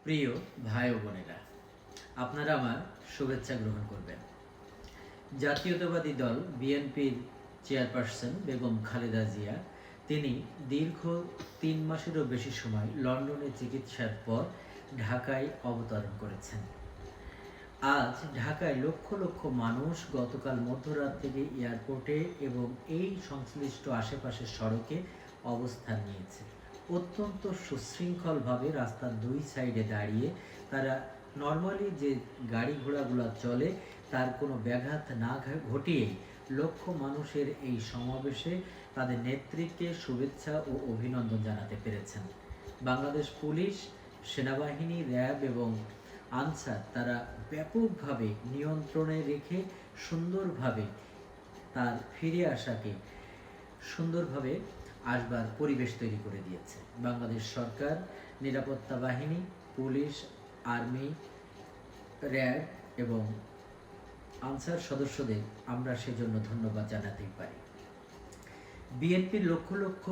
প্রিয় ভাই ও বোনেরা, আপনারা আমার শুভেচ্ছা গ্রহণ করবেন। জাতীয়তাবাদী দল বিএনপির চেয়ারপারসন বেগম খালেদা জিয়া তিনি দীর্ঘ ৩ মাসেরও বেশি সময় লন্ডনে চিকিৎসার পর ঢাকায় অবতরণ করেছেন। আজ ঢাকায় লক্ষ লক্ষ মানুষ গতকাল মধ্যরাত থেকে এয়ারপোর্টে এবং এই সংশ্লিষ্ট আশেপাশের সড়কে অবস্থান নিয়েছে। অত্যন্ত সুশৃঙ্খলভাবে রাস্তার দুই সাইডে দাঁড়িয়ে তারা নর্মালি যে গাড়ি ঘোড়াগুলো চলে তার কোনো ব্যাঘাত না ঘটিয়েই লক্ষ মানুষের এই সমাবেশে তাদের নেত্রীকে শুভেচ্ছা ও অভিনন্দন জানাতে পেরেছেন। বাংলাদেশ পুলিশ, সেনাবাহিনী, র্যাব এবং আনসার তারা ব্যাপকভাবে নিয়ন্ত্রণে রেখে সুন্দরভাবে তার ফিরে আসাকে সুন্দরভাবে আসবার পরিবেশ তৈরি করে দিয়েছে। বাংলাদেশ সরকার, নিরাপত্তা বাহিনী, পুলিশ, আর্মি, র্যাব এবং আনসার সদস্যদের আমরা সেজন্য ধন্যবাদ জানাতেই পারি। বিএনপির লক্ষ লক্ষ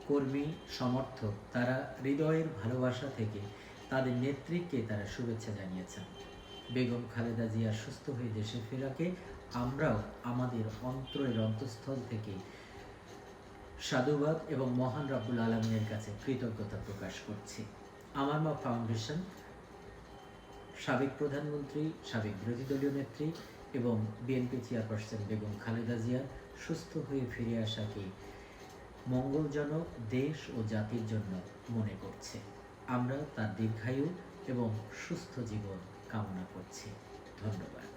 কর্মী, সমর্থক তারা হৃদয়ের ভালোবাসা থেকে তাদের নেত্রীকে তারা শুভেচ্ছা জানিয়েছেন। বেগম খালেদা জিয়া সুস্থ হয়ে দেশে ফেরাকে আমরাও আমাদের অন্তরের অন্তঃস্থল থেকে সাধুবাদ এবং মহান রব্বুল আলমিনের কাছে কৃতজ্ঞতা প্রকাশ করছি। আমার মা ফাউন্ডেশন সাবেক প্রধানমন্ত্রী, সাবেক বিরোধী দলীয় নেত্রী এবং বিএনপি চেয়ারপারসন বেগম খালেদা জিয়ার সুস্থ হয়ে ফিরে আসাকে মঙ্গলজনক দেশ ও জাতির জন্য মনে করছে। আমরা তার দীর্ঘায়ু এবং সুস্থ জীবন কামনা করছি। ধন্যবাদ।